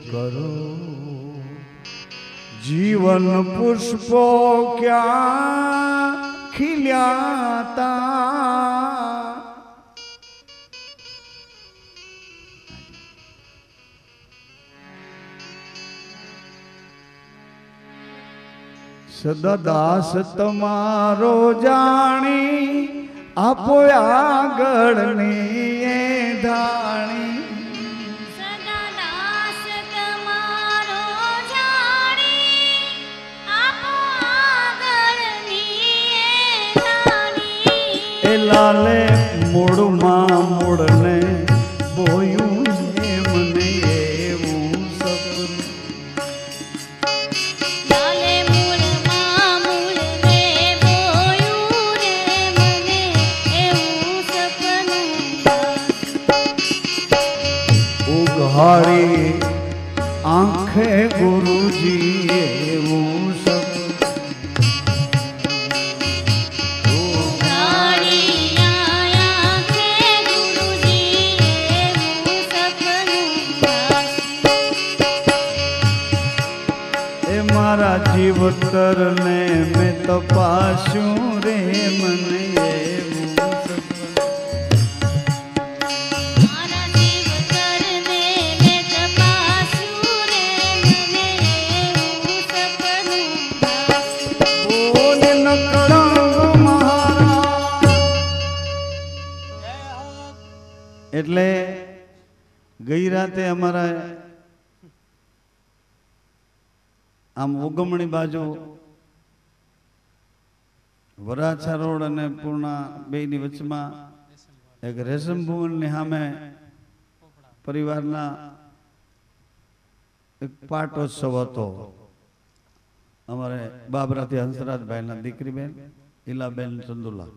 કરો જીવન પુષ્પો ક્યાં ખીલ્યા તા સદા દાસ તમારો જાણી આપો આગળ ને ધાણી સદા દાસ તમારો જાણી આપો આગળની ધાણી એ લાલે મૂળમાં મૂળને બોયું ને મને એવું સપનું લાલે મૂળમાં મૂળને બોયું રે મને એવું સપનું ઉઘાડી આંખે ગુરુજી એવું સપનું ઉઘાડી આયા છે ગુરુજી એવું સપનું એ મારા જીવતરને મેં તપાસ્યું રે મને એવું સપનું મારા જીવતરને મેં તપાસ્યું રે મને એવું સપનું બોલ નકળંગ મહારાજ એટલે ગઈ રાતે અમારા આમ ઉગમણી બાજુ વરાછા રોડ અને પૂર્ણા બેની વચમાં એક રેશમ ભુવનની સામે પરિવારના એક પાટોત્સવ હતો. અમારે બાબરાથી હંસરાજભાઈના દીકરી બેન ઈલાબેન ચંદુલા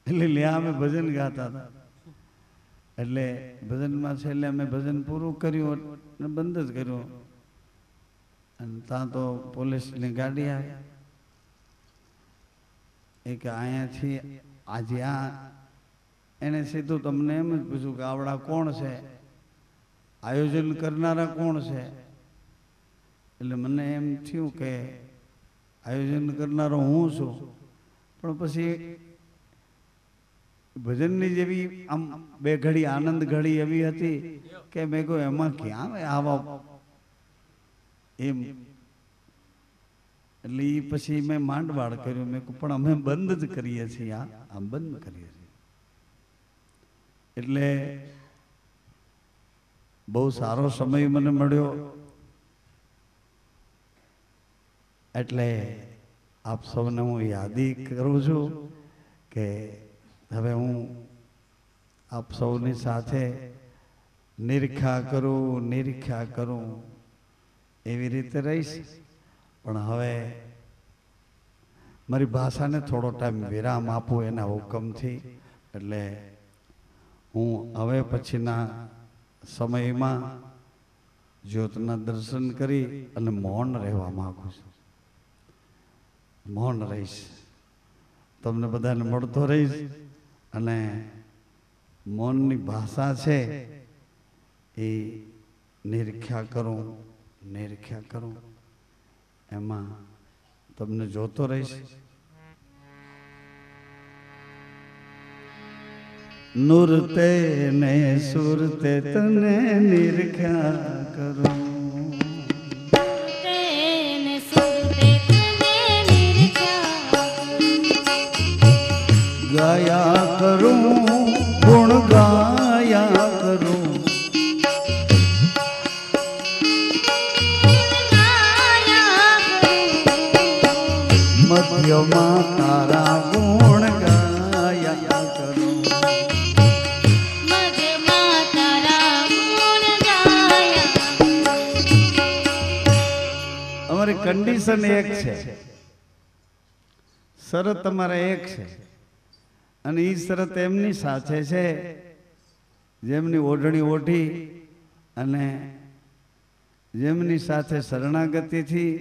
એટલે લ્યા અમે ભજન ગાતા હતા. એટલે ભજનમાં છેલ્લે અમે ભજન પૂરું કર્યું અને બંધ જ કર્યું અને ત્યાં તો પોલીસની ગાડી આવી એ કે અહીંયાથી આજે આ એને સીધું તમને એમ જ પૂછ્યું કે આવડા કોણ છે, આયોજન કરનારા કોણ છે? એટલે મને એમ થયું કે આયોજન કરનારો હું છું, પણ પછી ભજનની જેવી આમ બે ઘડી આનંદ ઘડી એવી હતી કે મેં કહ્યું એમાં ક્યાં આવા એમ. એટલે એ પછી મેં માંડવાળ કર્યું. મેં કહ્યું પણ અમે બંધ જ કરીએ છીએ, આમ બંધ કરીએ છીએ. એટલે બહુ સારો સમય મને મળ્યો. એટલે આપ સૌને હું યાદી કરું છું કે હવે હું આપ સૌની સાથે નિરીક્ષા કરું એવી રીતે રહીશ. પણ હવે મારી ભાષાને થોડો ટાઈમ વિરામ આપું એના હુકમથી. એટલે હું હવે પછીના સમયમાં જ્યોતના દર્શન કરી અને મૌન રહેવા માંગુ છું. મૌન રહીશ, તમને બધાને મળતો રહીશ. અને મૌનની ભાષા છે એ નિરીક્ષા કરું એમાં તમને જોતો રહીશ. નુરતે ને સુરતે તને નિરીક્ષા કરું, તેને સુરતે તને નિરખા ગાયા કરું ગુણ ગાયા કરું, મધ્યમાં તારા ગુણ ગાયા કરું. મધ્યમાં તારા ગુણ ગાયા. અમારી કન્ડિશન એક છે, શરત અમારે એક છે, અને એ શરત એમની સાથે છે જેમની ઓઢણી ઓઢી અને જેમની સાથે શરણાગતિથી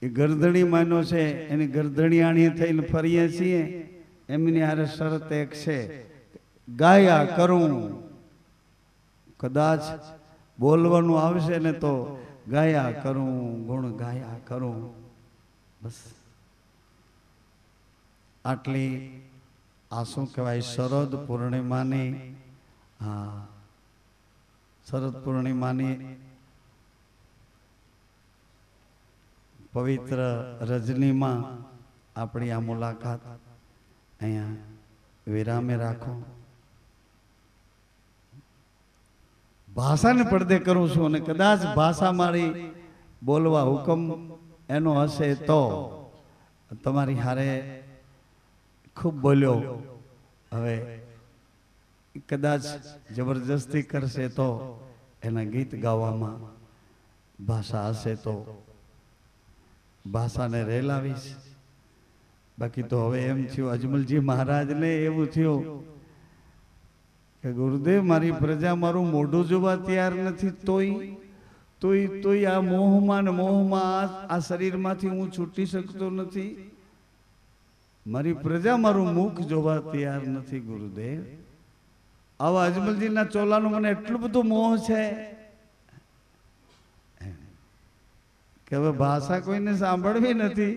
એ ગરદણી માનો છે, એની ગરદણીયાણી થઈને ફરીએ છીએ. એમની હારે શરત એક છે, ગાયા કરું કદાચ બોલવાનું આવશે ને તો ગાયા કરું, ગુણ ગાયા કરું. બસ આટલી આ શું કહેવાય શરદ પૂર્ણિમાની, હા શરદ પૂર્ણિમાની પવિત્ર રજનીમાં આપણી આ મુલાકાત અહીંયા વિરામે રાખો. ભાષાને પડદે કરું છું અને કદાચ ભાષા મારી બોલવા હુકમ એનો હશે તો તમારી હારે ખૂબ બોલ્યો. હવે કદાચ જબરજસ્તી કરશે તો એના ગીત ગાવામાં ભાષા હશે તો ભાષાને રેલાવીશ. બાકી તો હવે એમ થયું અજમલજી મહારાજને એવું થયું કે ગુરુદેવ મારી પ્રજા મારું મોઢું જોવા તૈયાર નથી, તોય આ મોહમાં ને મોહમાં આ શરીરમાંથી હું છૂટી શકતો નથી. મારી પ્રજા મારું મુખ જોવા તૈયાર નથી ગુરુદેવ. આવા અજમલજીના ચોલાનો મને એટલું બધું મોહ છે કે હવે ભાષા કોઈને સાંભળવી નથી,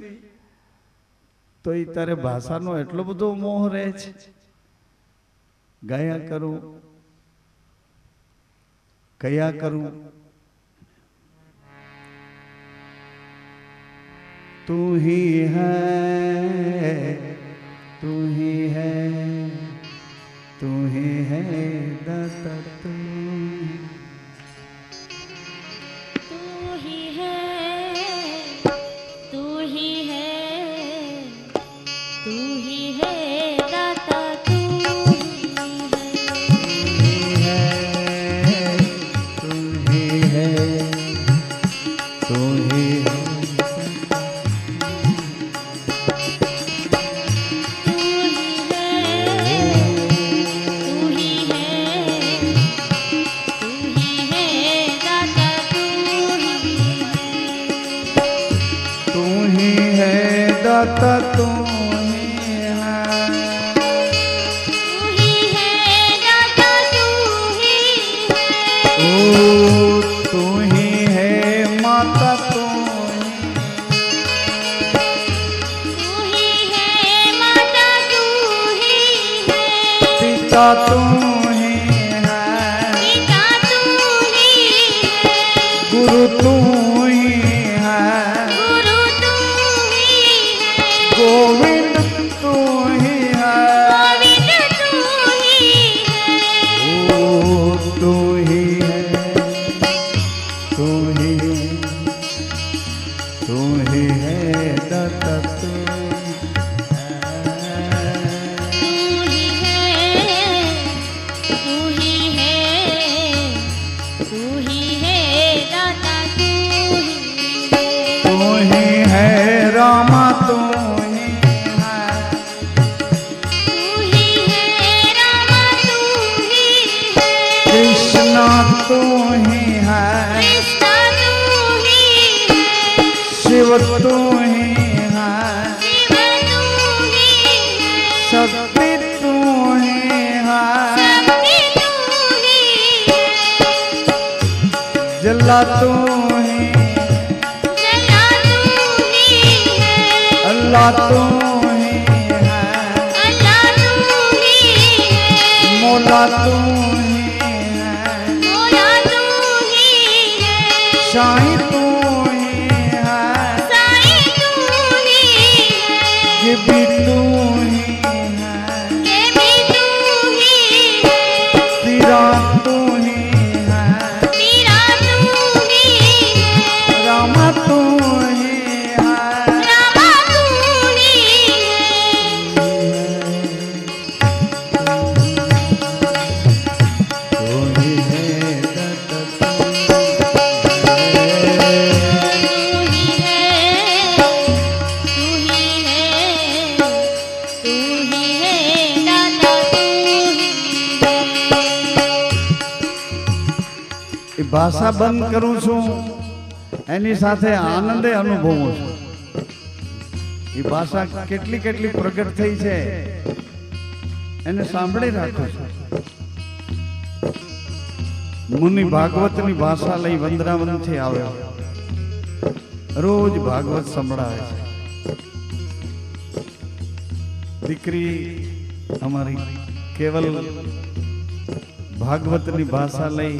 તો એ તારે ભાષાનો એટલો બધો મોહ રહે છે. ગાયા કરું, કયા કરું. તું ही है, તું ही है, તું ही है दाता तू. तू ही है, तू ही है, तू ही है दाता तू ही है. तू ही है, तू ही है. दाता तू ही है, तू ही है दाता तू ही है. ओ तू ही है माता तू ही है माता तू ही है. पिता तू ही है, पिता तू ही है. गुरु तू ही है, गुरु तू ही है. गोविंद तू ही है, गोविंद तू ही है. ओ तू ही है, तू ही है दाता तू तू ही है, तू ही है, तू ही है दाता तू ही है. तू ही है रामा तू ही है, तू ही है रामा तू ही है. कृष्णा तू ही है, कृष्णा तू ही है. शिव तू ही है, शिव तू ही है. शक्ति तू ही है, शक्ति तू ही है. जल्ला तू ही, जला तू ही है. अल्लाह तू ही है, अल्लाह तू ही है. मौला तू ही है, मौला तू ही है. शाही तू ही है, साईं तू ही है. ये भी तू ही है, ये भी तू ही है. पीरा तू ही है, पीरा तू ही है. रामा तू ही है, रामा तू ही तू ही है दाता तू. तू ही है, तू ही है, तू ही है दाता तू ही है. એ ભાષા બંધ કરું છું, એની સાથે આનંદે અનુભવું છું. એ ભાષા કેટલી કેટલી પ્રગટ થઈ છે એને સાંભળી રાખું છું. મુનિ ભાગવતની ભાષા લઈ વંદરાવનથી આવ્યો, રોજ ભાગવત સંભળાવે છે. દીકરી અમારી કેવલ ભાગવતની ભાષા લઈ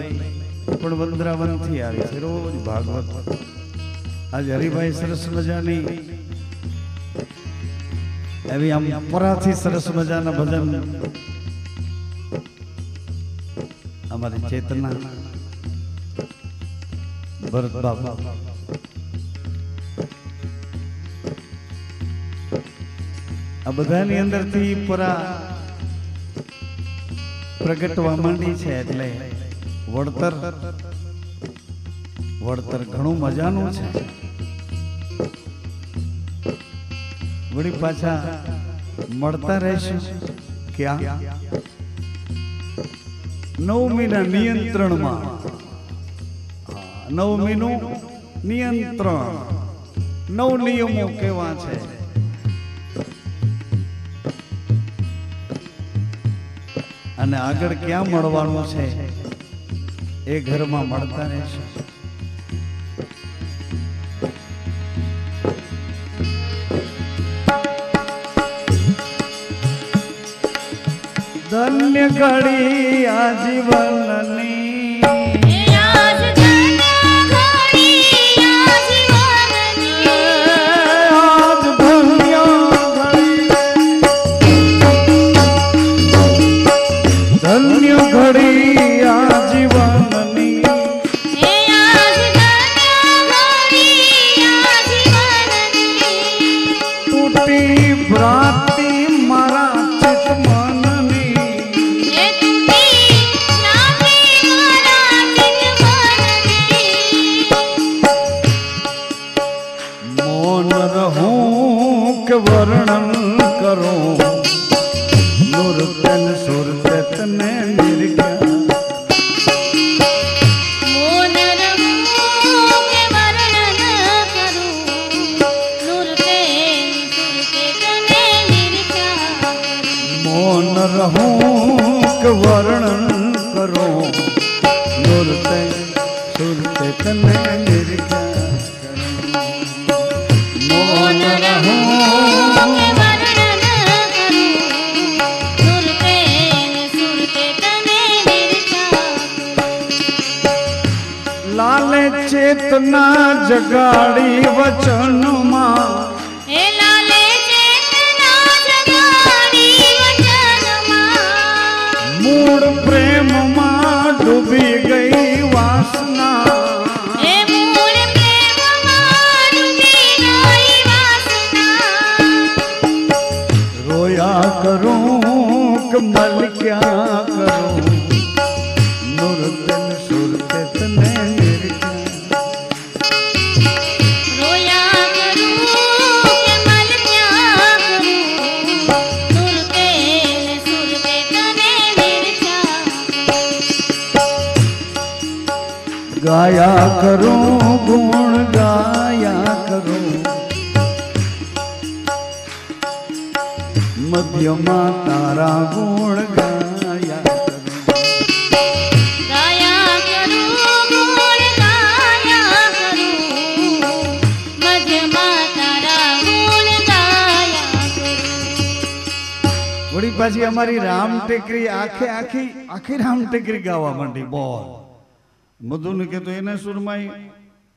પણ વંદરાવનથી આવી છે, રોજ ભાગવત. આજે હરિભાઈ સરસ મજાની એવી આમ પરાથી સરસ મજાના ભજન અમારી ચેતના ભરત બાબા આ બધાની અંદરથી પરા પ્રગટવા માંડી છે. એટલે વળતર ઘણું મજાનું છે. વળી પાછા મળતા રહેશું ક્યાં? નવમીના નિયંત્રણમાં. નવમીનું નિયંત્રણ, નવ નિયમો કેવા છે અને આગળ ક્યાં મળવાનું છે એ ઘરમાં મળતા રહેશે. ધન્ય ઘડી આજીવનની, આજ ધન્ય ઘડી આજીવનની, આજ ધન્ય ઘડી આજીવનની, આજ ધન્ય ઘડી આજીવનની, તૂટી ભ્રાતિ મારા ચિત મનની, મૌન રહું કે વર્ણન કરું, નૂરતન સુરતત ને નિર્ગ્યા. મૌન રહું કે વર્ણન કરું, નૂરતે સુરતે તને નિર્ખ્યા. મૌન રહું કે વર્ણન કરું, નૂરતે સુરતે તને નિર્ગ્યા. મૌન રહું લાલે ચેતના જગાડી વચનમાં, હે લાલે ચેતના જગાડી વચનમાં, મૂળ પ્રેમમાં ડૂબી ગઈ વાસના, હે મૂળ પ્રેમમાં ડૂબી ગઈ વાસના. રોયા કરું કે મલક્યા કરું, નૂરતન સુરતે તને નિર્ગ્યા. રોયા કરું કે મલક્યા કરું, સુરતે સુરતે તને નિર્ખ્યા. ગાયા કરું ગુણ ગાયા કરું, મધ્યમાં તારા ગુણ ગાયા કરું. ગાયા કરું ગુણ ગાયા કરું, મધ્યમાં તારા ગુણ ગાયા કરું. વળી પાછી અમારી રામ ટેકરી આખી રામ ટેકરી ગાવા માંડી. બોલ મધુને કહેતો એના સુરમાં,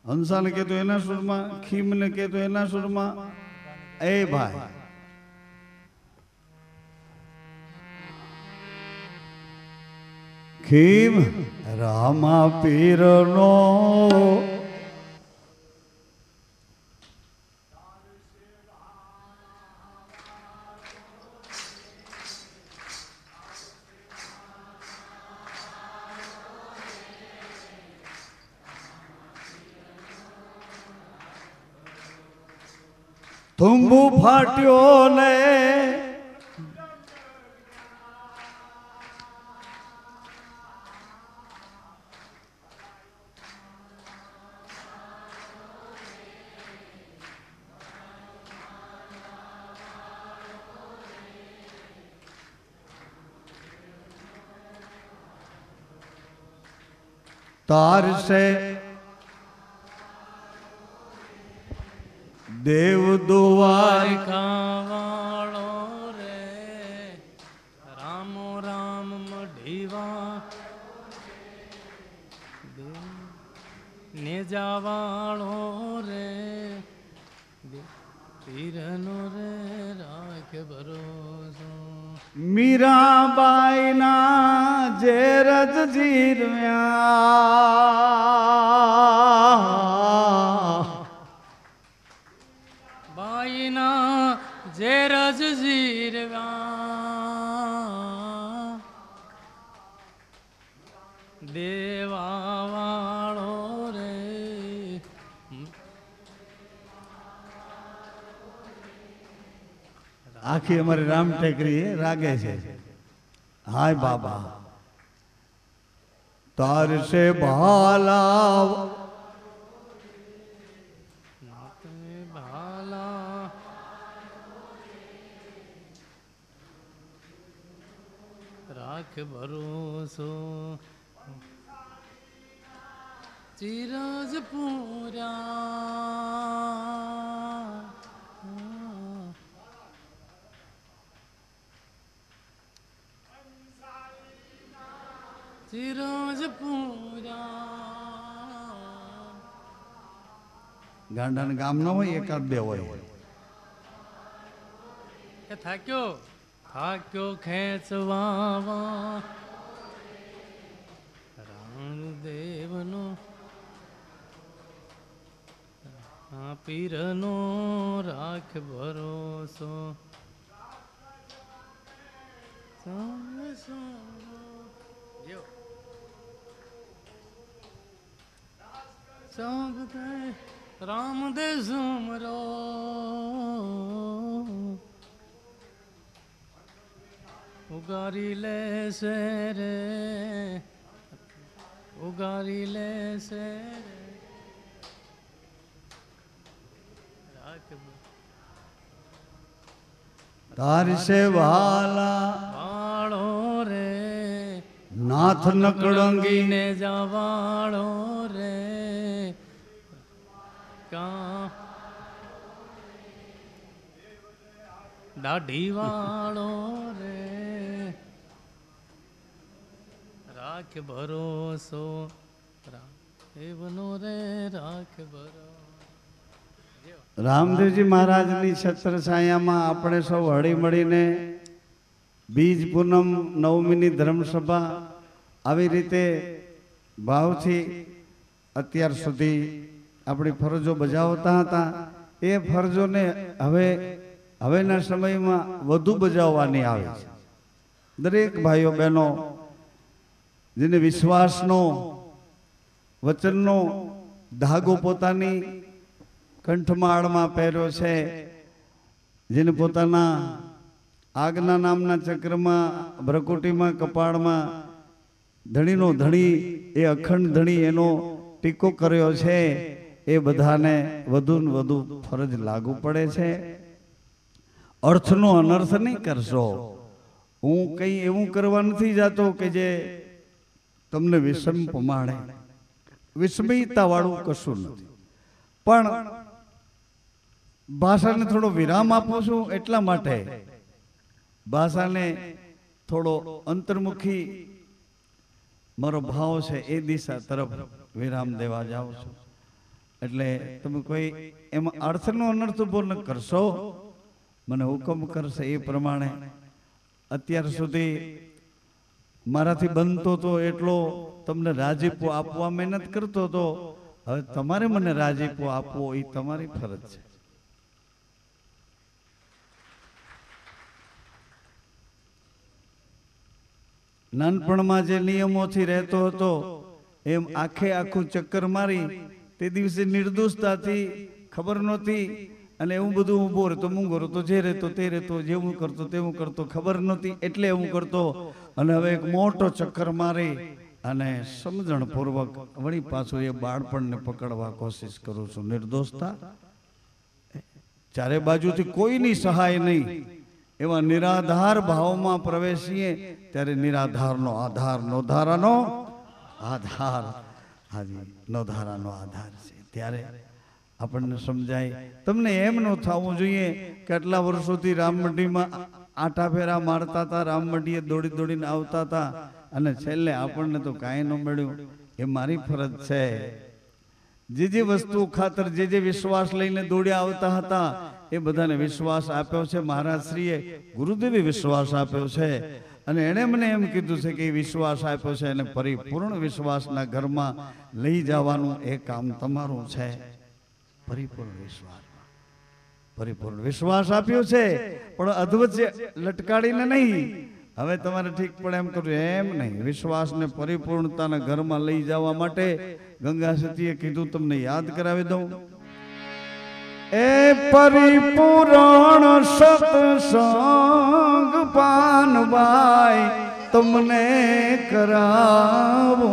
હંસાને કહેતો એના સુરમાં, ખીમને કહેતો એના સુરમાં. એ ભાઈ ખીમ રામા પીરનો થુંબુ ફાટ્યો ને તારશે દેવ દુવાર દ્વારકાવાળો રે રામો રામ મઢીવા નેજાવાળો રે પીરનો રે રાખ ભરોસો મીરાબાઈ ના જે રજ જીરવ્યા બાઈના જે રજ જીરવા દેવાવાળો રે આખી અમારી રામ ટેકરી રાગે છે હાય બાબા તારશે ભાલા નાતને ભાલા રાખ ભરોસો ચિરજ પૂરા ચિરજ પૂરા ગાંડાના ગામ ન હોય એકાદ બે હોય કે થાક્યો થાક્યો ખેંચવા રામદેવનો પીરનો રાખ ભરોસો રામદેવ સુમરો ઉગારી લેશે રે ઉગારી લેશે રે રાખ તારશે ભાલા વાળો રે નાથ નકળંગી ને જવાળો રે કા દાઢી વાળો રે રાખ ભરોસો એવનો રે રાખ ભરોસો રામદેવજી મહારાજની છત્ર છાયામાં આપણે સૌ હળી મળીને બીજ પૂનમ નવમીની ધર્મસભા આવી રીતે ભાવથી અત્યાર સુધી આપણી ફરજો બજાવતા હતા એ ફરજોને હવેના સમયમાં વધુ બજાવવાની આવે છે દરેક ભાઈઓ બહેનો જેને વિશ્વાસનો વચનનો ધાગો પોતાની કંઠમાળમાં પહેર્યો છે જેને પોતાના આગના નામના ચક્રમાં ભ્રકુટીમાં કપાળમાં ધણીનો ધણી એ અખંડ ધણી એનો ટીકો કર્યો છે એ બધાને વધુ ને વધુ ફરજ લાગુ પડે છે અર્થનો અનર્થ નહીં કરશો હું કંઈ એવું કરવા નથી જાતો કે જે તમને વિષમ પમાડે વિસ્મયતા વાળું કશું નથી પણ ભાષાને થોડો વિરામ આપું છું એટલા માટે ભાષાને થોડો અંતર્મુખી મારો ભાવ છે એ દિશા તરફ વિરામ દેવા જાઉં છું એટલે તમે કોઈ એમાં અર્થનો અનર્થ ઉભો ન કરશો મને હુકમ કરશે એ પ્રમાણે અત્યાર સુધી મારાથી બનતો તો એટલો તમને રાજીપો આપવા મહેનત કરતો હતો હવે તમારે મને રાજીપો આપવો એ તમારી ફરજ છે નાનપણમાં જે નિયમોથી રહેતો હતો એમ આખે આખું ચક્કર મારી તે દિવસે નિર્દોષતાથી ખબર નહોતી અને એવું બધું ઊભો રહેતો મૂંગો રહેતો જે રહેતો તે રહેતો જેવું કરતો તેવું કરતો ખબર નહોતી એટલે એવું કરતો અને હવે એક મોટો ચક્કર મારી અને સમજણપૂર્વક વળી પાછું એ બાળપણને પકડવા કોશિશ કરું છું નિર્દોષતા ચારે બાજુથી કોઈની સહાય નહીં એવા નિરાધાર ભાવમાં પ્રવેશીએ ત્યારે નિરાધારનો આધાર નોધારાનો આધાર હાજી નો ધારાનો આધાર છે. ત્યારે આપણને સમજાય. તમને એમ ન થવું જોઈએ કે આટલા વર્ષોથી રામમઢીમાં આટા ફેરા મારતા હતા, રામમઢીએ દોડી દોડીને આવતા હતા અને છેલ્લે આપણને તો કાંઈ ન મળ્યું. એ મારી ફરજ છે. જે વસ્તુ ખાતર જે વિશ્વાસ લઈને દોડ્યા આવતા હતા એ બધાને વિશ્વાસ આપ્યો છે મહારાજશ્રીએ, ગુરુદેવે વિશ્વાસ આપ્યો છે અને એણે મને એમ કીધું છે કે એ વિશ્વાસ આપ્યો છે અને પરિપૂર્ણ વિશ્વાસના ઘરમાં લઈ જવાનું એ કામ તમારું છે. પરિપૂર્ણ વિશ્વાસ આપ્યો છે પણ અધવચ્ચે લટકાડીને નહીં. હવે તમારે ઠીક પડે એમ કરવું એમ નહીં. વિશ્વાસને પરિપૂર્ણતાના ઘરમાં લઈ જવા માટે ગંગા સતીએ કીધું, તમને યાદ કરાવી દઉં. એ પરિપૂર્ણ સત્સંગ પાનબાઈ તમને કરાવું,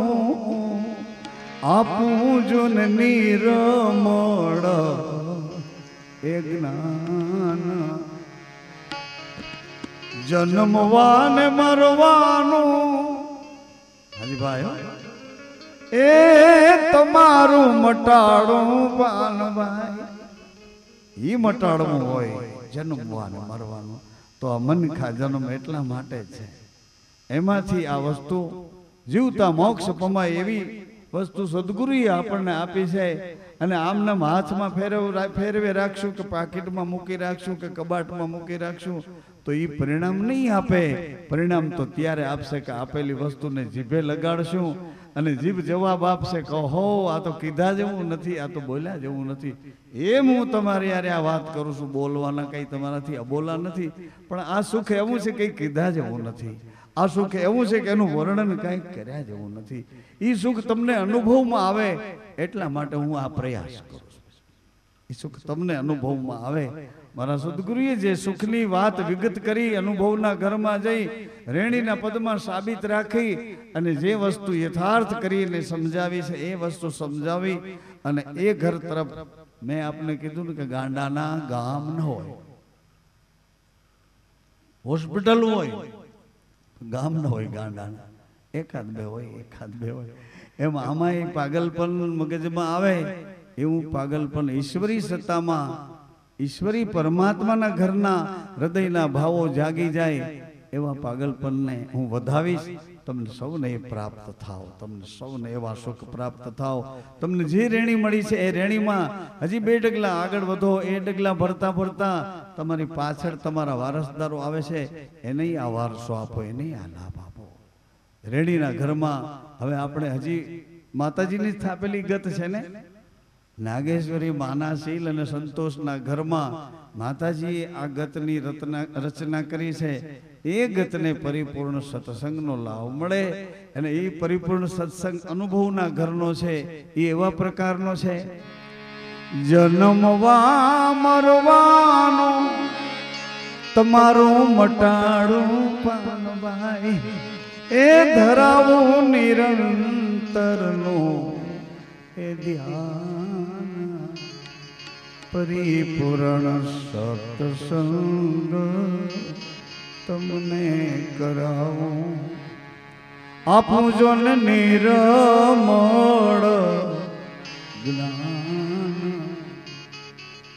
આપું જો ને નિરમળ એ જ્ઞાન. જન્મવાને મરવાનું હાજી ભાઈ એ તમારું મટાડું પાનભાઈ. ઈ મટાડવું હોય જન્મવાને મરવાનું તો આ મનખા જન્મ એટલા માટે છે. એમાંથી આ વસ્તુ જીવતા મોક્ષ પમાય એવી વસ્તુ સદગુરુએ આપણને આપી છે. અને આમનામ હાથમાં ફેરવે રાખશું કે પાકીટમાં મૂકી રાખશું કે કબાટમાં મૂકી રાખશું તો એ પરિણામ નહીં આપે. પરિણામ તો ત્યારે આપશે કે આપેલી વસ્તુને જીભે લગાડશું અને જીભ જવાબ આપશે કે હો આ તો કીધા જેવું નથી, આ તો બોલ્યા જેવું નથી. એમ હું તમારી યારે આ વાત કરું છું. બોલવાના કંઈ તમારાથી અબોલા નથી, પણ આ સુખ એવું છે કંઈ કીધા જેવું નથી. આ સુખ એવું છે કે એનું વર્ણન કંઈક કર્યા જેવું નથી. એ સુખ તમને અનુભવમાં આવે એટલા માટે હું આ પ્રયાસ કરું છું. એ સુખ તમને અનુભવમાં આવે. મારા સદગુરુએ જે સુખની વાત વિગત કરી અનુભવના ઘરમાં જઈ રેણીના પદમાં સાબિત રાખી અને જે વસ્તુ યથાર્થ કરીને સમજાવી છે એ વસ્તુ સમજાવી અને એ ઘર તરફ મેં આપને કીધું ને કે ગાંડાના ગામ ન હોય, હોસ્પિટલ હોય, ગામ ન હોય. ગાંડાના એકાદ બે હોય. એમ આમાં પાગલપન મગજમાં આવે એવું પાગલપન ઈશ્વરી સત્તામાં ઈશ્વરી પરમાત્માના ઘરના હૃદયના ભાવો જાગી જાય એવા પાગલપનને હું વધાવીશ. તમને સૌને એ પ્રાપ્ત થાવ, તમને સૌને એવા સુખ પ્રાપ્ત થાવ. તમને જે રેણી મળી છે એ રેણીમાં હજી 2 ડગલા આગળ વધો. એ ડગલા ભરતા ભરતા તમારી પાછળ તમારા વારસદારો આવે છે એને આ વારસો આપો, એને આ લાભ આપો. રેણીના ઘરમાં હવે આપણે હજી માતાજીની સ્થાપેલી ગત છે ને, નાગેશ્વરી માનાશીલ અને સંતોષના ઘરમાં માતાજીએ આ ગતની રચના કરી છે. એ ગતને પરિપૂર્ણ સત્સંગનો લાભ મળે અને એ પરિપૂર્ણ સત્સંગ અનુભવના ઘરનો છે. એ એવા પ્રકારનો છે જન્મવા મરવાનો તમારું મટાડું પાનભાઈ એ ધરાવું નિરંતરનું એ ધ્યાન. પરિપૂર્ણ સત્સંગ તમને કરાવું, આપું જો ને નિરમળ જ્ઞાન.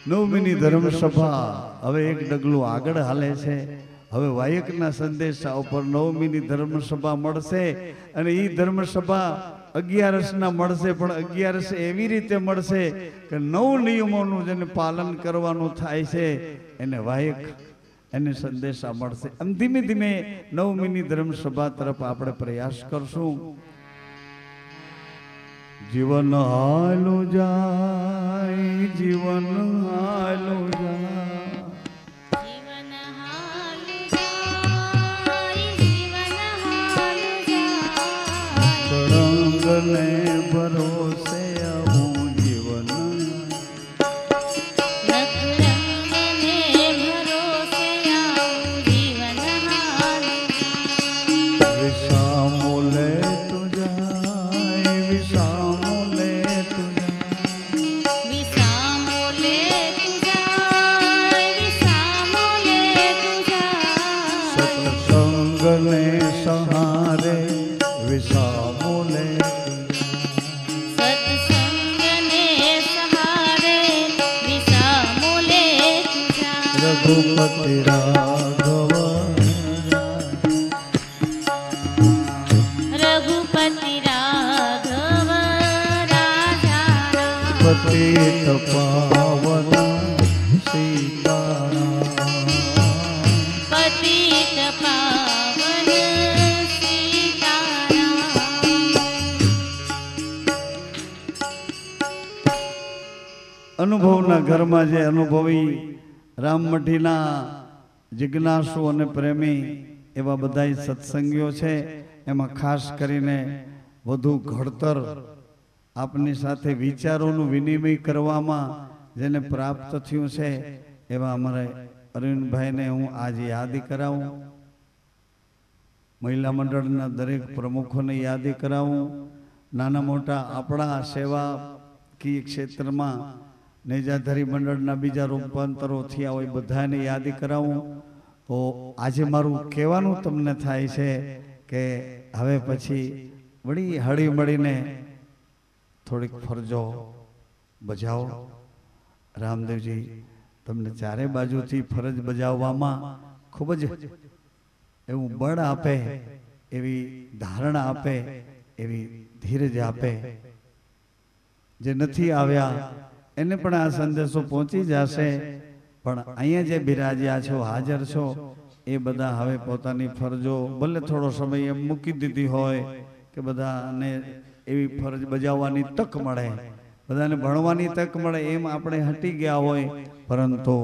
9મી ધર્મસભા હવે એક ડગલું આગળ હાલે છે. હવે વાયકના સંદેશા ઉપર 9મી ધર્મસભા મળશે અને એ ધર્મસભા 11ના મળશે. પણ 11 એવી રીતે મળશે કે 9 નિયમોનું જેને પાલન કરવાનું થાય છે એને વાયક એને સંદેશા મળશે. આમ ધીમે ધીમે 9મી ધર્મસભા તરફ આપણે પ્રયાસ કરશું. જીવન હાલું જાય, જીવન હાલું જાય, ને ભરોસે આવું જીવન, વિસામો લે તું જાય, વિસામો લે તું જાય, વિસામો લે તું જાય, વિસામો લે તું જાય, સત્સંગને સહારે વિસામો લે સત્સંગને સહારે વિસામુલે તુજા રઘુપતિ રાઘવ રઘુપતિ રાઘવ રાજા રામ પતિત પાવન સીતારામ પતિત પાવન સીતારામ અનુભવના ઘરમાં જે અનુભવી રામમઠીના જિજ્ઞાસુ અને પ્રેમી એવા બધા સત્સંગીઓ છે એમાં ખાસ કરીને વધુ ઘડતર આપની સાથે વિચારોનું વિનિમય કરવામાં જેને પ્રાપ્ત થયું છે એવા અમારે અરવિંદભાઈને હું આજે યાદી કરાવું, મહિલા મંડળના દરેક પ્રમુખોને યાદી કરાવું, નાના મોટા આપણા સેવાકીય ક્ષેત્રમાં નેજાધારી મંડળના બીજા રૂપાંતરો થયા હોય બધાને યાદી કરાવું. તો આજે મારું કહેવાનું તમને થાય છે કે હવે પછી વળી હળી મળીને થોડીક ફરજો બજાવો. રામદેવજી તમને ચારે બાજુથી ફરજ બજાવવામાં ખૂબ જ એવું બળ આપે, એવી ધારણા આપે, એવી ધીરજ આપે. જે નથી આવ્યા એને પણ આ સંદેશો પહોંચી જશે, પણ અહીંયા જે બિરાજ્યા છો, હાજર છો, એ બધા હવે પોતાની ફરજો ભલે થોડો સમય એમ મૂકી દીધી હોય કે બધાને એવી ફરજ બજાવવાની તક મળે, બધાને ભણવાની તક મળે, એમ આપણે હટી ગયા હોય, પરંતુ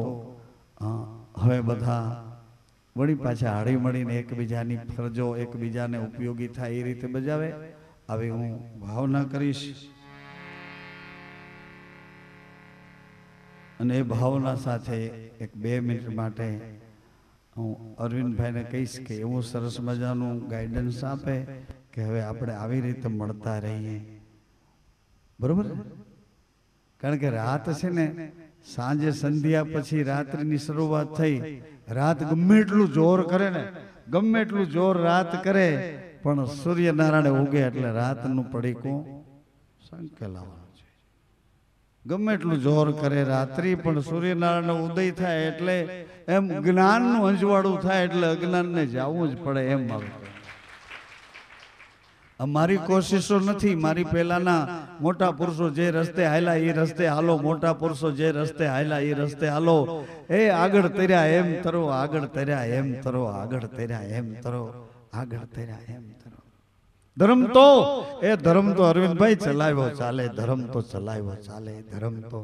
હવે બધા વળી પાછા હળી મળીને એકબીજાની ફરજો એકબીજાને ઉપયોગી થાય એ રીતે બજાવે. આવી હું ભાવના કરીશ અને એ ભાવના સાથે એક 2 મિનિટ માટે હું અરવિંદભાઈને કહીશ કે એવું સરસ મજાનું ગાઈડન્સ આપે કે હવે આપણે આવી રીતે મળતા રહીએ. બરોબર? કારણ કે રાત છે ને, સાંજે સંધ્યા પછી રાત્રિની શરૂઆત થઈ, રાત ગમે એટલું જોર કરે ને, ગમે એટલું જોર રાત કરે, પણ સૂર્યનારાયણ ઉગે એટલે રાતનું પડીકું સંકેલાવાનું છે. ગમે એટલું જોર કરે રાત્રિ, પણ સૂર્યનારાયણ ઉદય થાય એટલે એમ જ્ઞાનનું અંજવાળું થાય એટલે અજ્ઞાનને જવું જ પડે એમ આવે. મારી કોશિશો નથી, મારી પહેલાના મોટા પુરુષો જે રસ્તે હાલ્યા એ રસ્તે હાલો, મોટા પુરુષો જે રસ્તે હાલ્યા એ રસ્તે હાલો. એ આગળ તર્યા એમ તરો, આગળ તર્યા એમ તરો, આગળ તર્યા એમ તરો, આગળ તર્યા એમ તરો. ધર્મ તો અરવિંદભાઈ ચલાવ્યો ચાલે, ધર્મ તો ચલાવ્યો ચાલે, ધર્મ તો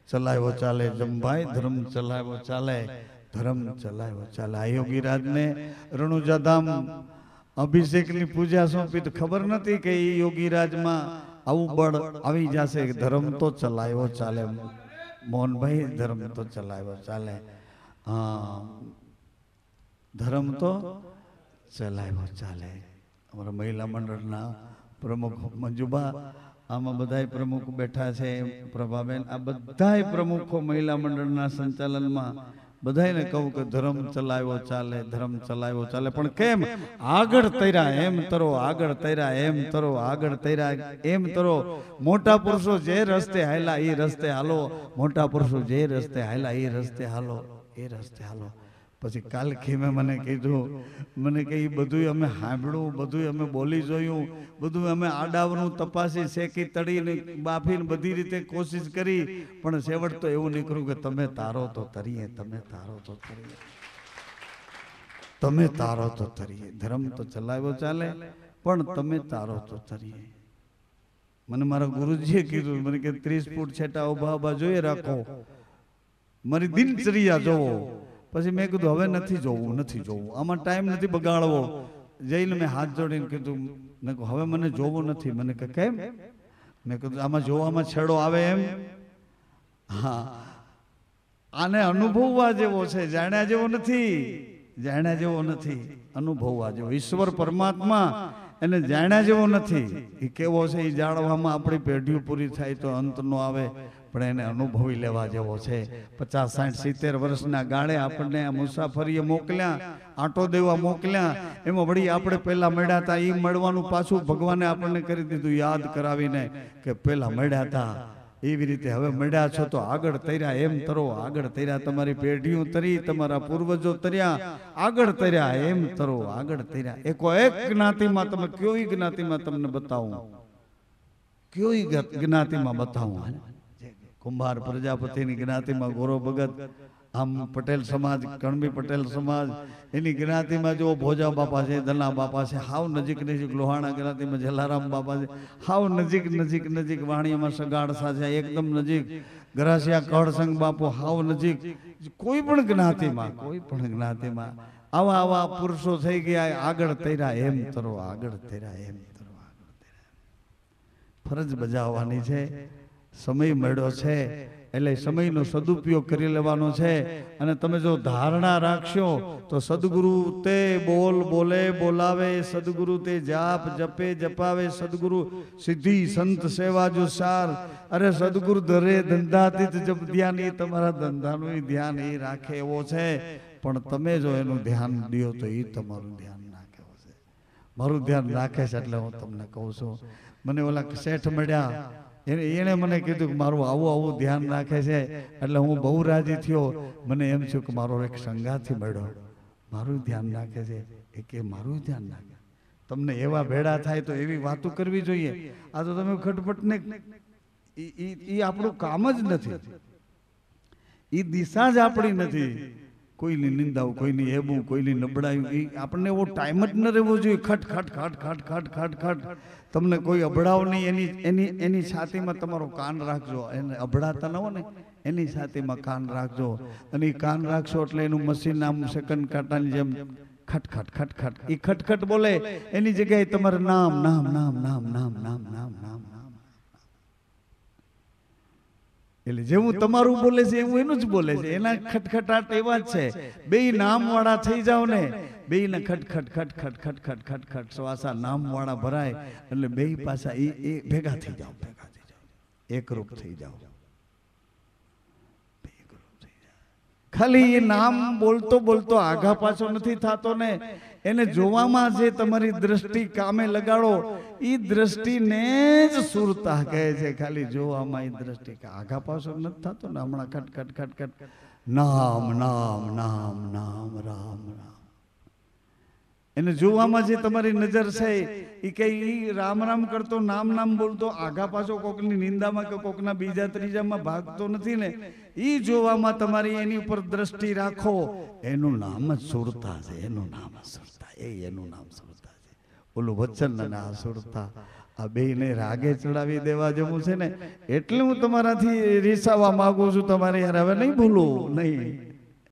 ચલાવ્યો ચાલે. જમભાઈ ધર્મ ચલાવ્યો ચાલે, ધર્મ ચલાવ્યો ચાલે. આ યોગીરાજને રણુજાધામ અભિષેકની પૂજા સોંપી તો ખબર નથી કે એ યોગીરાજમાં આવું બળ આવી જશે. ધર્મ તો ચલાવ્યો ચાલે મોહનભાઈ, ધર્મ તો ચલાવ્યો ચાલે. ધર્મ તો ચલાવ્યો ચાલે. અમારા મહિલા મંડળના પ્રમુખ મંજુબા, આમાં બધાય પ્રમુખ બેઠા છે, પ્રભાબેન, આ બધાય પ્રમુખો મહિલા મંડળના સંચાલનમાં બધાને કહું કે ધર્મ ચલાવ્યો ચાલે, ધર્મ ચલાવ્યો ચાલે. પણ કેમ? આગળ તર્યા એમ તરો, આગળ તર્યા એમ તરો, આગળ તર્યા એમ તરો. મોટા પુરુષો જે રસ્તે હાલ્યા એ રસ્તે હાલો, મોટા પુરુષો જે રસ્તે હાલ્યા એ રસ્તે હાલો, એ રસ્તે હાલો. પછી કાલ ખીમે મને કીધું, મને કે બધું અમે સાંભળ્યું, બધું અમે બોલી જોયું, બધું અમે આડાવનું તપાસી, શેકી, તળીને, બાફીને બધી રીતે કોશિશ કરી, પણ છેવટ તો એવું નીકળ્યું કે તમે તારો તો તરીએ, તમે તારો તો તરીએ, તમે તારો તો તરીએ. ધર્મ તો ચલાવ્યો ચાલે, પણ તમે તારો તો તરીએ. મને મારા ગુરુજીએ કીધું, મને કે 30 ફૂટ છેટા ઉભા ઉભા જોઈએ રાખો, મારી દિનચર્યા જોવો. પછી મેં કીધું હવે નથી જોવું, નથી જોવું, આમાં ટાઈમ નથી બગાડવો. જઈને મેં હાથ જોડીને કીધું, મેં કહ્યું હવે મને જોવું નથી. મને કે કેમ? મેં કીધું આમાં જોવામાં છેડો આવે એમ. હા, આને અનુભવવા જેવો છે, જાણ્યા જેવો નથી, જાણ્યા જેવો નથી, અનુભવવા જેવો. ઈશ્વર પરમાત્મા એને જાણ્યા જેવો નથી. એ કેવો છે એ જાણવામાં આપણી પેઢીઓ પૂરી થાય તો અંત નો આવે, પણ એને અનુભવી લેવા જેવો છે. 50, 60, 70 વર્ષના ગાળે આપણને આ મુસાફરીએ મોકલ્યા, આંટો દેવા મોકલ્યા, એમાં વળી આપણે પહેલા મળ્યા હતા એ મળવાનું પાછું ભગવાને આપણને કરી દીધું યાદ કરાવીને કે પહેલા મળ્યા હતા એવી રીતે હવે મળ્યા છો તો આગળ તર્યા એમ તરો, આગળ તર્યા તમારી પેઢીઓ તરી, તમારા પૂર્વજો તર્યા, આગળ તર્યા એમ તરો, આગળ તર્યા. એક જ્ઞાતિમાં તમે કયો જ્ઞાતિમાં તમને બતાવું, કયો જ્ઞાતિમાં બતાવું? કુંભાર પ્રજાપતિની જ્ઞાતિમાં ગોરો ભગત, આમ પટેલ સમાજ, કણબી પટેલ સમાજ, એની જ્ઞાતિમાં જો ભોજા બાપા છે, ધના બાપા છે, હાવ નજીક નજીક. લોહાણા જ્ઞાતિમાં જલારામ બાપા છે, હાવ નજીક નજીક નજીક. વાણીયામાં સગાડસા છે એકદમ નજીક. ગરાસિયા કળસંગ બાપુ હાવ નજીક. કોઈ પણ જ્ઞાતિમાં, કોઈ પણ જ્ઞાતિમાં આવા આવા પુરુષો થઈ ગયા. આગળ તર્યા એમ તરો, આગળ તર્યા એમ તરો, આગળ તર્યા. ફરજ બજાવવાની છે. સમય મળ્યો છે એટલે સમયનો સદુપયોગ કરી લેવાનો છે. અને તમે જો ધારણા રાખશો તો સદગુરુ તે બોલ બોલે બોલાવે, સદગુરુ તે જાપ જપે જપાવે, સદગુરુ સિદ્ધિ સંત સેવા જો સાર. અરે સદગુરુ ધરે ધંધાતીત જપ ધ્યાન, એ તમારા ધંધાનું ધ્યાન એ રાખે એવો છે. પણ તમે જો એનું ધ્યાન દો તો એ તમારું ધ્યાન રાખે છે. મારું ધ્યાન રાખે છે એટલે હું તમને કહું છું. મને ઓલા શેઠ મળ્યા, એને મને કીધું કે મારું આવું આવું ધ્યાન રાખે છે એટલે હું બહુ રાજી થયો. મને એમ થયું કે મારો એક સંગાથી મળ્યો, મારું ધ્યાન રાખે છે. એ કે મારું ધ્યાન રાખે. તમને એવા ભેડા થાય તો એવી વાતો કરવી જોઈએ. આ તો તમે ખટપટને, એ આપણું કામ જ નથી, એ દિશા જ આપણી નથી. કોઈની નિંદાઓ, કોઈની એબું, કોઈની નબળાયું, એ આપણને એવો ટાઈમ જ ન રહેવો જોઈએ. ખટ ખટ ખટ ખટ ખટ ખટ ખટ. તમને કોઈ અભડાવ નહીં, એની છાતીમાં તમારો કાન રાખજો. એને અભડાતા ન હોય ને એની છાતીમાં કાન રાખજો. અને એ કાન રાખશો એટલે એનું મશીન આમ સેકન્ડ કાંટાની જેમ ખટ ખટ ખટ ખટ, એ ખટખટ બોલે એની જગ્યાએ તમારે નામ નામ નામ નામ નામ નામ નામ નામ નામ. એટલે જેવું તમારું બોલે છે એવું એનું જ બોલે છે. એના ખટખટાટ એવા જ છે. બે નામ વાળા થઈ જાવ ને, બે ને ખટખટ ખટ ખટ ખટ ખટ ખટ ખટ શ્વાસા નામ વાળા ભરાય એટલે બે પાછા એ ભેગા થઈ જાવ, ભેગા થઈ જાવ, એકરૂપ થઈ જાવ. ખાલી એ નામ બોલતો બોલતો આઘા પાછો નથી થતો ને, એને જોવામાં જે તમારી દ્રષ્ટિ કામે લગાડો, એ દ્રષ્ટિને જ સુરતા કહે છે. ખાલી જોવામાં એ દ્રષ્ટિ આઘા પાછો નથી થતો ને. હમણાં ખટ ખટ ખટ ખટ નામ નામ નામ નામ રામ રામ, એને જોવામાં જે તમારી નજર છે એ કઈ રામ રામ કરતો, નામ નામ બોલતો, આઘા પાછો કોકની નિંદામાં કે કોકના બીજા ત્રીજામાં ભાગતો નથી ને. એ જોવામાં તમારી એની ઉપર દ્રષ્ટિ રાખો. એનું નામ જ સુરતા છે, એનું નામ જ સુરતા, એનું નામ સુરતા છે. ઓલું વચન અને આ સુરતા, આ બેયને રાગે ચડાવી દેવા જેવું છે ને. એટલે હું તમારાથી રીસાવા માંગુ છું. તમારે યાર હવે નહીં ભૂલું, નહીં.